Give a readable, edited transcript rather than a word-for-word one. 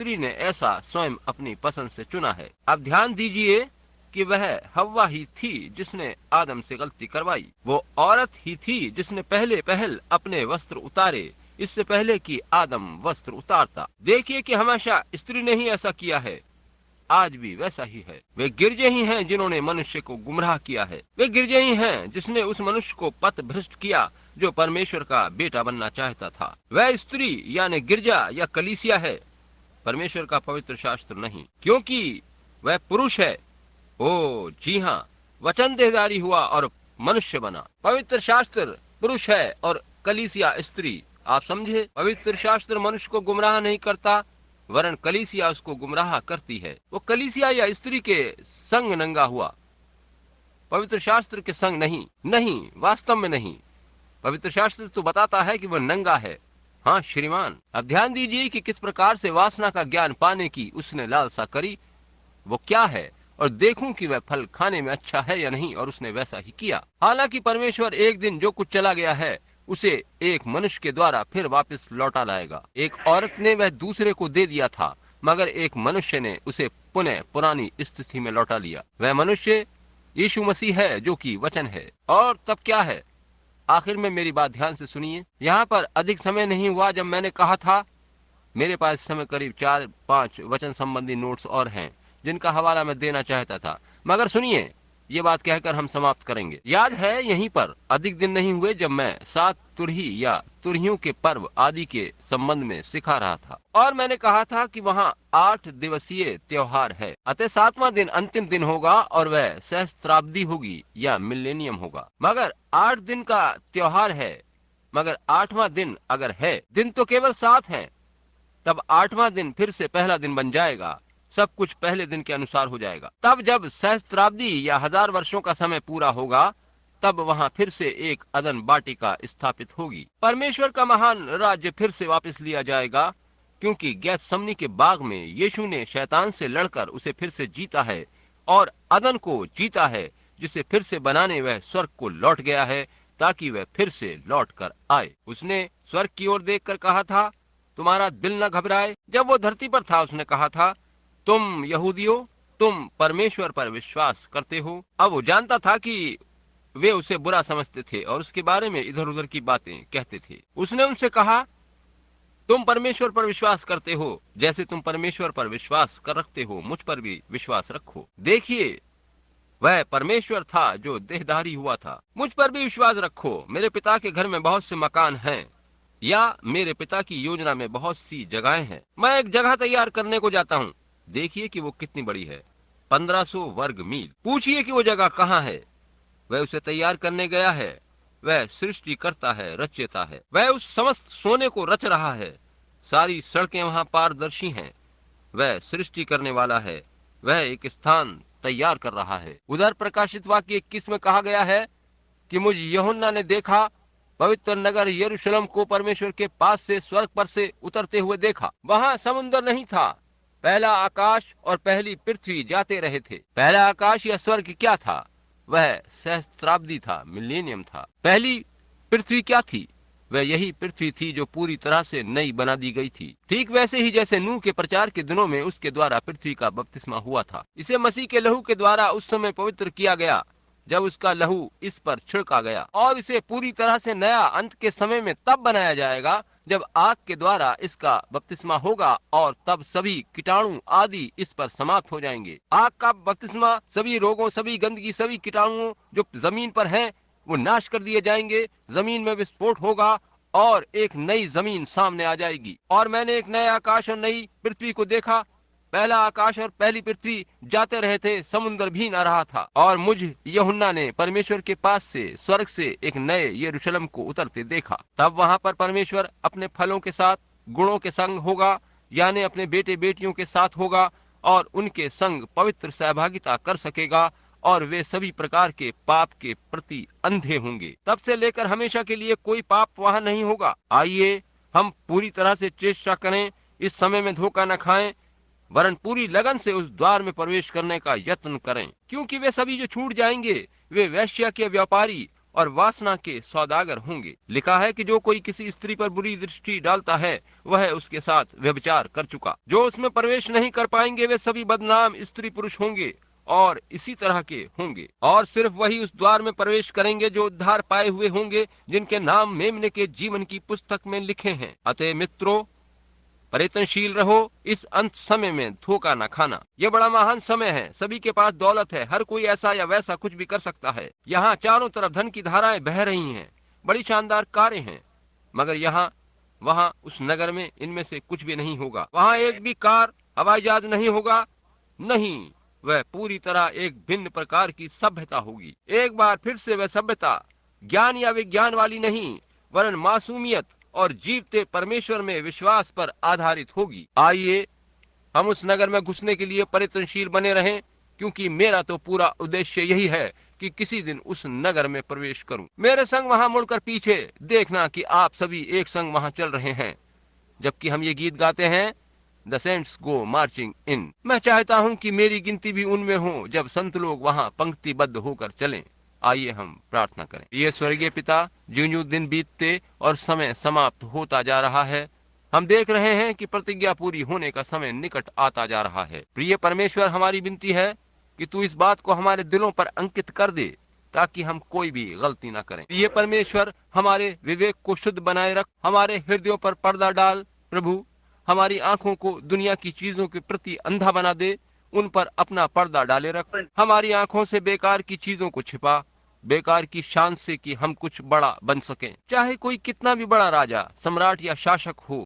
स्त्री ने ऐसा स्वयं अपनी पसंद से चुना है। अब ध्यान दीजिए कि वह हव्वा ही थी जिसने आदम से गलती करवाई। वो औरत ही थी जिसने पहल अपने वस्त्र उतारे, इससे पहले कि आदम वस्त्र उतारता। देखिए कि हमेशा स्त्री ने ही ऐसा किया है, आज भी वैसा ही है। वे गिरजे ही हैं जिन्होंने मनुष्य को गुमराह किया है। वे गिरजे ही हैं जिसने उस मनुष्य को पथ भ्रष्ट किया जो परमेश्वर का बेटा बनना चाहता था। वह स्त्री यानी गिरजा या कलीसिया है, परमेश्वर का पवित्र शास्त्र नहीं, क्योंकि वह पुरुष है। ओ जी हाँ, वचन देहधारी हुआ और मनुष्य बना। पवित्र शास्त्र पुरुष है और कलीसिया स्त्री। आप समझे, पवित्र शास्त्र मनुष्य को गुमराह नहीं करता, वरन कलीसिया उसको गुमराह करती है। वो कलीसिया या स्त्री के संग नंगा हुआ, पवित्र शास्त्र के संग नहीं। नहीं, वास्तव में नहीं। पवित्र शास्त्र तो बताता है कि वह नंगा है। हाँ श्रीमान, अब ध्यान दीजिए कि किस प्रकार से वासना का ज्ञान पाने की उसने लालसा करी। वो क्या है और देखूं कि वह फल खाने में अच्छा है या नहीं, और उसने वैसा ही किया। हालांकि परमेश्वर एक दिन जो कुछ चला गया है उसे एक मनुष्य के द्वारा फिर वापस लौटा लाएगा। एक औरत ने वह दूसरे को दे दिया था, मगर एक मनुष्य ने उसे पुनः पुरानी स्थिति में लौटा लिया। वह मनुष्य यीशु मसीह है जो कि वचन है। और तब क्या है? आखिर में मेरी बात ध्यान से सुनिए। यहाँ पर अधिक समय नहीं हुआ जब मैंने कहा था, मेरे पास इस समय करीब 4-5 वचन संबंधी नोट्स और हैं जिनका हवाला मैं देना चाहता था, मगर सुनिए, ये बात कहकर हम समाप्त करेंगे। याद है, यहीं पर अधिक दिन नहीं हुए जब मैं 7 तुरही या तुरहियों के पर्व आदि के संबंध में सिखा रहा था, और मैंने कहा था कि वहाँ 8 दिवसीय त्योहार है। अतः 7वां दिन अंतिम दिन होगा और वह सहस्त्राब्दी होगी या मिलेनियम होगा। मगर 8 दिन का त्योहार है, मगर 8वां दिन अगर है, दिन तो केवल 7 है, तब 8वां दिन फिर से पहला दिन बन जाएगा। सब कुछ पहले दिन के अनुसार हो जाएगा। तब जब सहस्त्राब्दी या 1000 वर्षों का समय पूरा होगा, तब वहाँ फिर से एक अदन बाटिका स्थापित होगी। परमेश्वर का महान राज्य फिर से वापस लिया जाएगा, क्योंकि गेत्सेमनी के बाग में यीशु ने शैतान से लड़कर उसे फिर से जीता है और अदन को जीता है, जिसे फिर से बनाने वह स्वर्ग को लौट गया है ताकि वह फिर से लौट कर आए। उसने स्वर्ग की ओर देखकर कहा था, तुम्हारा दिल न घबराए। जब वो धरती पर था उसने कहा था, तुम यहूदियों, तुम परमेश्वर पर विश्वास करते हो। अब वो जानता था कि वे उसे बुरा समझते थे और उसके बारे में इधर उधर की बातें कहते थे। उसने उनसे कहा, तुम परमेश्वर पर विश्वास करते हो, जैसे तुम परमेश्वर पर विश्वास कर रखते हो, मुझ पर भी विश्वास रखो। देखिए, वह परमेश्वर था जो देहधारी हुआ था। मुझ पर भी विश्वास रखो। मेरे पिता के घर में बहुत से मकान हैं, या मेरे पिता की योजना में बहुत सी जगहें हैं। मैं एक जगह तैयार करने को जाता हूँ। देखिए कि वो कितनी बड़ी है, 1500 वर्ग मील। पूछिए कि वो जगह कहाँ है। वह उसे तैयार करने गया है। वह सृष्टि करता है, रचयिता है। वह उस समस्त सोने को रच रहा है। सारी सड़कें वहाँ पारदर्शी हैं। वह सृष्टि करने वाला है। वह एक स्थान तैयार कर रहा है। उधर प्रकाशित वाक्य 21 में कहा गया है कि मुझ यूहन्ना ने देखा, पवित्र नगर यरूशलेम को परमेश्वर के पास से स्वर्ग पर से उतरते हुए देखा। वहाँ समुद्र नहीं था। पहला आकाश और पहली पृथ्वी जाते रहे थे। पहला आकाश या स्वर्ग क्या था? वह सहस्त्राब्दी था, मिलेनियम था। पहली पृथ्वी क्या थी? वह यही पृथ्वी थी जो पूरी तरह से नई बना दी गई थी, ठीक वैसे ही जैसे नूह के प्रचार के दिनों में उसके द्वारा पृथ्वी का बपतिस्मा हुआ था। इसे मसीह के लहू के द्वारा उस समय पवित्र किया गया जब उसका लहू इस पर छिड़का गया, और इसे पूरी तरह से नया अंत के समय में तब बनाया जाएगा जब आग के द्वारा इसका बपतिस्मा होगा, और तब सभी कीटाणु आदि इस पर समाप्त हो जाएंगे। आग का बपतिस्मा सभी रोगों, सभी गंदगी, सभी कीटाणुओं जो जमीन पर हैं वो नाश कर दिए जाएंगे। जमीन में विस्फोट होगा और एक नई जमीन सामने आ जाएगी। और मैंने एक नए आकाश और नई पृथ्वी को देखा। पहला आकाश और पहली पृथ्वी जाते रहे थे, समुद्र भी न रहा था। और मुझ यूहन्ना ने परमेश्वर के पास से स्वर्ग से एक नए यरूशलेम को उतरते देखा। तब वहाँ पर परमेश्वर अपने फलों के साथ गुणों के संग होगा, यानी अपने बेटे बेटियों के साथ होगा, और उनके संग पवित्र सहभागिता कर सकेगा, और वे सभी प्रकार के पाप के प्रति अंधे होंगे। तब से लेकर हमेशा के लिए कोई पाप वहाँ नहीं होगा। आइए हम पूरी तरह से चेष्टा करें, इस समय में धोखा न खाएं, वरन पूरी लगन से उस द्वार में प्रवेश करने का यत्न करें, क्योंकि वे सभी जो छूट जाएंगे वे वेश्या के व्यापारी और वासना के सौदागर होंगे। लिखा है कि जो कोई किसी स्त्री पर बुरी दृष्टि डालता है वह उसके साथ व्यभिचार कर चुका। जो उसमें प्रवेश नहीं कर पाएंगे वे सभी बदनाम स्त्री पुरुष होंगे और इसी तरह के होंगे, और सिर्फ वही उस द्वार में प्रवेश करेंगे जो उद्धार पाए हुए होंगे, जिनके नाम मेमने के जीवन की पुस्तक में लिखे हैं। अतः मित्रों, परिवर्तनशील रहो, इस अंत समय में धोखा न खाना। यह बड़ा महान समय है, सभी के पास दौलत है, हर कोई ऐसा या वैसा कुछ भी कर सकता है। यहाँ चारों तरफ धन की धाराएं बह रही हैं, बड़ी शानदार कारें हैं, मगर यहाँ वहाँ उस नगर में इनमें से कुछ भी नहीं होगा। वहाँ एक भी कार हवाई जहाज नहीं होगा, नहीं, वह पूरी तरह एक भिन्न प्रकार की सभ्यता होगी। एक बार फिर से वह सभ्यता ज्ञान या विज्ञान वाली नहीं, वरन मासूमियत और जीवते परमेश्वर में विश्वास पर आधारित होगी। आइए हम उस नगर में घुसने के लिए परिवर्तनशील बने रहें, क्योंकि मेरा तो पूरा उद्देश्य यही है कि किसी दिन उस नगर में प्रवेश करूं। मेरे संग वहां मुड़कर पीछे देखना कि आप सभी एक संग वहां चल रहे हैं, जबकि हम ये गीत गाते हैं, द सेंट्स गो मार्चिंग इन। मैं चाहता हूं कि मेरी गिनती भी उनमें हो जब संत लोग वहां पंक्तिबद्ध होकर चलें। आइए हम प्रार्थना करें। ये स्वर्गीय पिता, ज्यों-ज्यों दिन बीतते और समय समाप्त होता जा रहा है, हम देख रहे हैं कि प्रतिज्ञा पूरी होने का समय निकट आता जा रहा है। प्रिय परमेश्वर, हमारी विनती है कि तू इस बात को हमारे दिलों पर अंकित कर दे, ताकि हम कोई भी गलती ना करें। प्रिय परमेश्वर, हमारे विवेक को शुद्ध बनाए रख, हमारे हृदयों पर पर्दा डाल। प्रभु, हमारी आंखों को दुनिया की चीजों के प्रति अंधा बना दे, उन पर अपना पर्दा डाले रख। हमारी आंखों से बेकार की चीजों को छिपा, बेकार की शान से कि हम कुछ बड़ा बन सकें। चाहे कोई कितना भी बड़ा राजा, सम्राट या शासक हो,